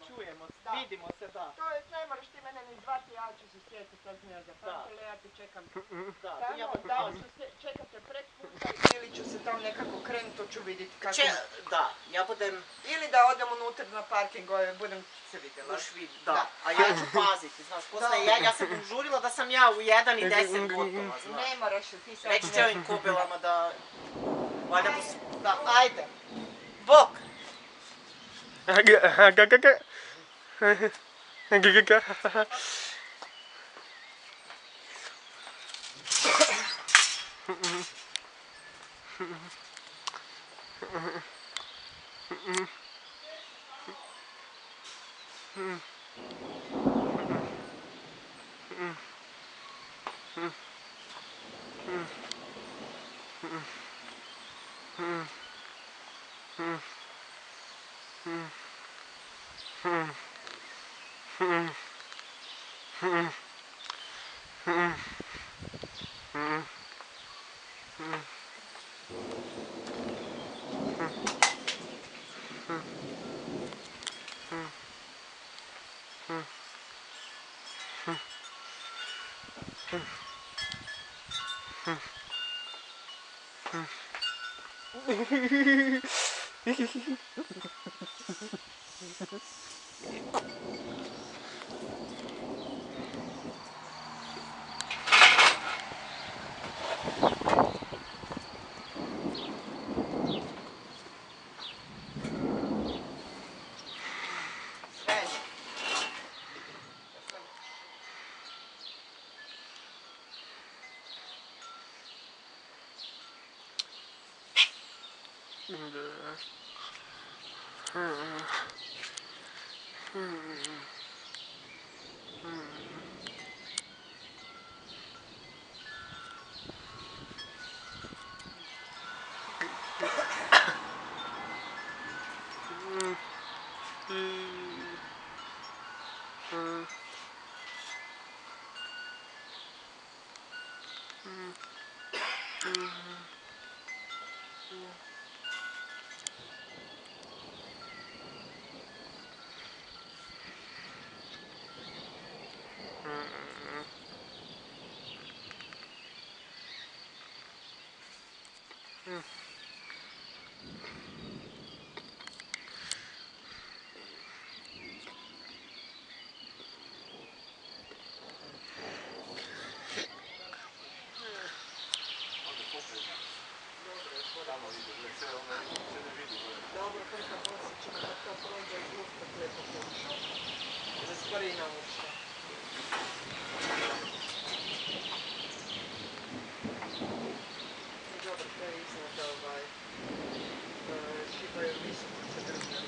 Čujemo, vidimo se, da. To je, ne moraš ti mene ni zvati, ja ću se sjetiti kad sam ja zapamtila, ja te čekam tamo, čekate pred puta ili ću se tam nekako krenuti, to ću vidjeti kako... Da, ja budem... Ili da odem unutra na parking, budem se vidjela. Boš vidi, da. A ja ću paziti, znaš, posle ja sam požurila da sam ja u 1:10 gotova, znaš. Ne moraš ti sad... Neću će ovim kobelama da... Valjda bi se... Da, ajde. Bok! Dobro, prka poslije ćemo da to prođe i ustat lijepo pošao. Da skori na ušta. Dobro, to je iznad šipaju visoko se držali.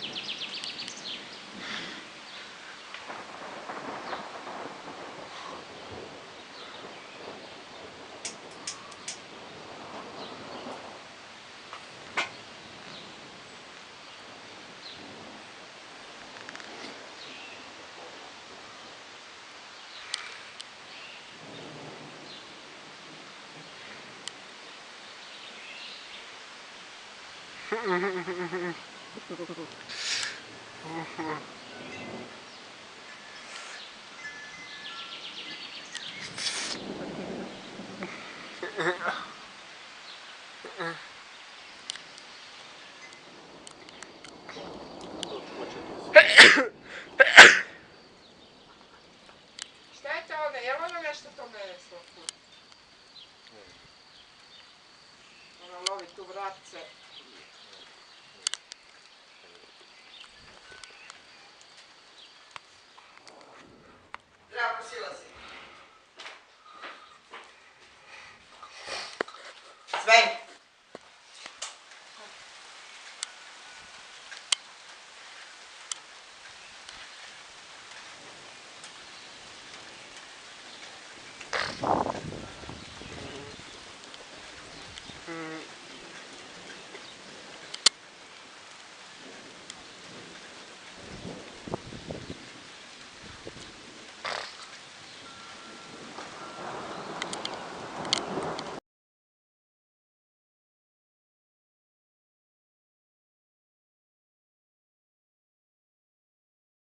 meso tu. Ono lovi tu vratce. Zdravko, silazi. Sve.